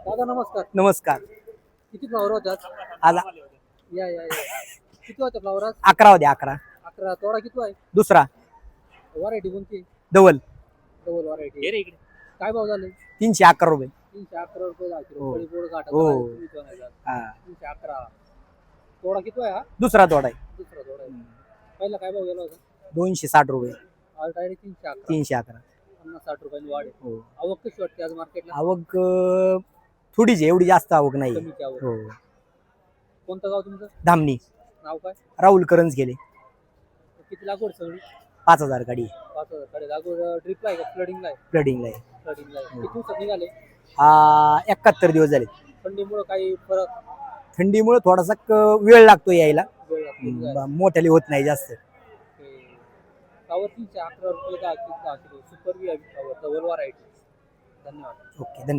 दादा नमस्कार. नमस्कार. किती फ्लावर होतात? आला या या या. किती होते फ्लावर आज? 11 होते 11. 11. तोडा किती आहे? दुसरा व्हरायटी कोणती? Double double variety. काय भाव झाले? 311 रुपये. 311 रुपये 10 किलो. हो. फळी पोळ घाटात हो. आहे, तुम्ही तो नाही जात. हा 311. तोडा किती आहे हा? दुसरा तोडा आहे. दुसरा तोडा आहे. पहिला काय भाव गेला होता? 260 रुपये. आज डायरेक्ट 311. 311. 50-60 रुपयांनी वाढ आहे. हो. आवक कशी वाटते आज मार्केटला? आवक थोडीच आहे, एवढी जास्त आवक नाही. कमीची आवक. हो. कोणतं गाव तुमचं? धामणी. नाव काय? राहुल करंज गेले. किती लागवड सगळी? 5000 गाडी 5,000 कडे लागवड. ड्रिपला आहे का फ्लडिंगला आहे? फ्लडिंगला आहे. फ्लडिंगला आहे. किती दिवसात निघाले? हा 71 दिवस झाले. थंडीमुळे काही फरक? थंडीमुळे थोडासा वेळ लागतो यायला. वेळ लागतो. मोठ्याली होत नाही जास्त. फ्लावर 311 रुपये 10 किलो. सुपर व्ही आहे फ्लावर. Double variety. धन्यवाद. ओके धन्यवाद.